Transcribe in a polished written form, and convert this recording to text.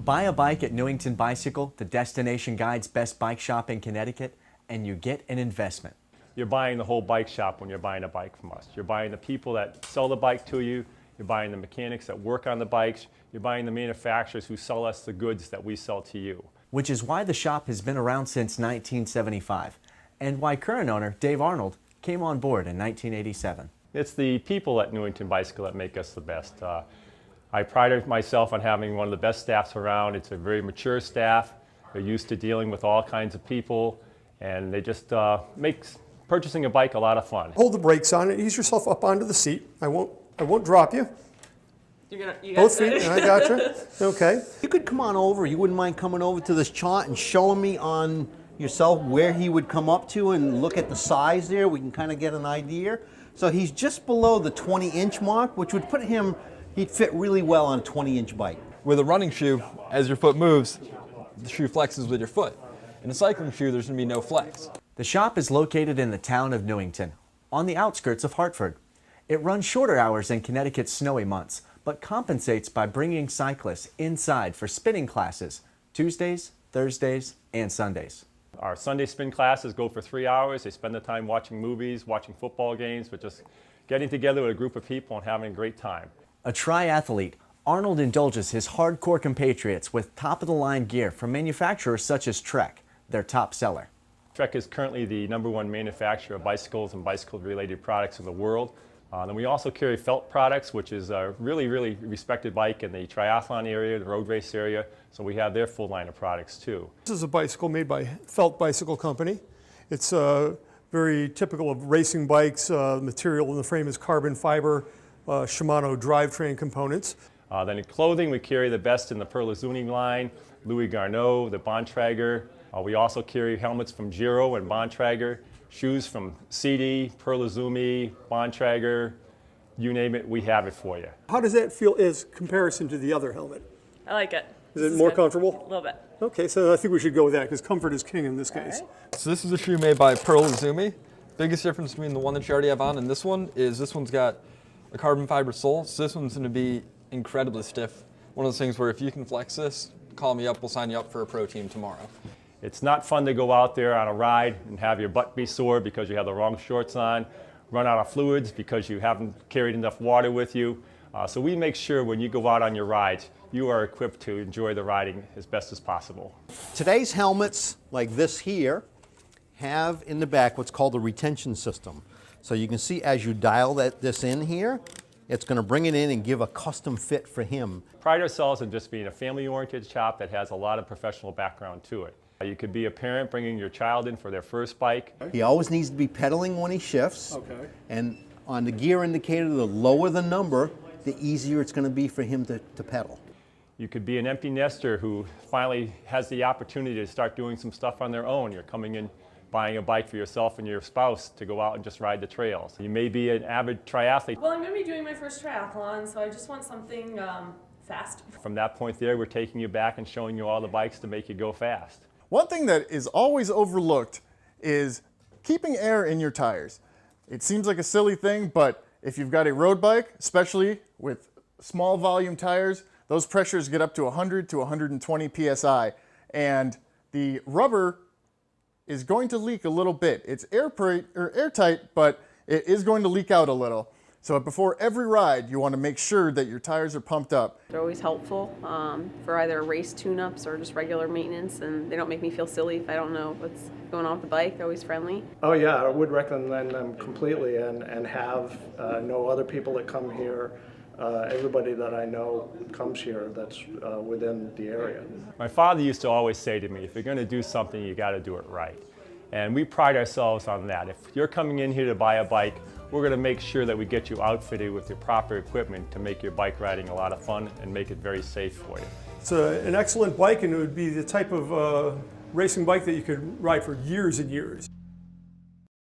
Buy a bike at Newington Bicycle, the destination guide's best bike shop in Connecticut, and you get an investment. You're buying the whole bike shop when you're buying a bike from us. You're buying the people that sell the bike to you. You're buying the mechanics that work on the bikes. You're buying the manufacturers who sell us the goods that we sell to you. Which is why the shop has been around since 1975, and why current owner Dave Arnold came on board in 1987. It's the people at Newington Bicycle that make us the best. I pride myself on having one of the best staffs around. It's a very mature staff. They're used to dealing with all kinds of people, and they just makes purchasing a bike a lot of fun. Hold the brakes on it. Ease yourself up onto the seat. I won't drop you. You Both feet. I got you. Okay. You could come on over. You wouldn't mind coming over to this chart and showing me on yourself where he would come up to and look at the size there. We can kind of get an idea. So he's just below the 20-inch mark, which would put him, he'd fit really well on a 20-inch bike. With a running shoe, as your foot moves, the shoe flexes with your foot. In a cycling shoe, there's going to be no flex. The shop is located in the town of Newington, on the outskirts of Hartford. It runs shorter hours in Connecticut's snowy months, but compensates by bringing cyclists inside for spinning classes Tuesdays, Thursdays, and Sundays. Our Sunday spin classes go for 3 hours. They spend the time watching movies, watching football games, but just getting together with a group of people and having a great time. A triathlete, Arnold indulges his hardcore compatriots with top-of-the-line gear from manufacturers such as Trek, their top seller. Trek is currently the #1 manufacturer of bicycles and bicycle-related products in the world. Then we also carry Felt products, which is a really, really respected bike in the triathlon area, the road race area. So we have their full line of products too. This is a bicycle made by Felt Bicycle Company. It's very typical of racing bikes. Material in the frame is carbon fiber, Shimano drivetrain components. Then in clothing, we carry the best in the Perlizuni line, Louis Garneau, the Bontrager. We also carry helmets from Giro and Bontrager, shoes from CD, Perlizumi, Bontrager, you name it, we have it for you. How does that feel as comparison to the other helmet? I like it. Is it more comfortable? A little bit. Okay, so I think we should go with that because comfort is king in this case. Right. So this is a shoe made by Perlizumi. Biggest difference between the one that you already have on and this one is this one's got a carbon fiber sole, so this one's going to be incredibly stiff. One of those things where if you can flex this, call me up, we'll sign you up for a pro team tomorrow. It's not fun to go out there on a ride and have your butt be sore because you have the wrong shorts on, run out of fluids because you haven't carried enough water with you. So we make sure when you go out on your rides, you are equipped to enjoy the riding as best as possible. Today's helmets, like this here, have in the back what's called a retention system. So you can see as you dial this in here, it's going to bring it in and give a custom fit for him. Pride ourselves in just being a family-oriented shop that has a lot of professional background to it. You could be a parent bringing your child in for their first bike. He always needs to be pedaling when he shifts. Okay. And on the gear indicator, the lower the number, the easier it's going to be for him to pedal. You could be an empty nester who finally has the opportunity to start doing some stuff on their own. You're coming in, buying a bike for yourself and your spouse to go out and just ride the trails. You may be an avid triathlete. Well, I'm going to be doing my first triathlon, so I just want something fast. From that point there, we're taking you back and showing you all the bikes to make you go fast. One thing that is always overlooked is keeping air in your tires. It seems like a silly thing, but if you've got a road bike, especially with small volume tires, those pressures get up to 100 to 120 psi, and the rubber is going to leak a little bit. It's airtight, but it is going to leak out a little. So before every ride, you want to make sure that your tires are pumped up. They're always helpful for either race tune-ups or just regular maintenance, and they don't make me feel silly if I don't know what's going on with the bike. They're always friendly. Oh yeah, I would recommend them completely and have know other people that come here. Everybody that I know comes here that's within the area. My father used to always say to me, if you're going to do something, you got to do it right. And we pride ourselves on that. If you're coming in here to buy a bike, we're going to make sure that we get you outfitted with the proper equipment to make your bike riding a lot of fun and make it very safe for you. It's an excellent bike, and it would be the type of racing bike that you could ride for years and years.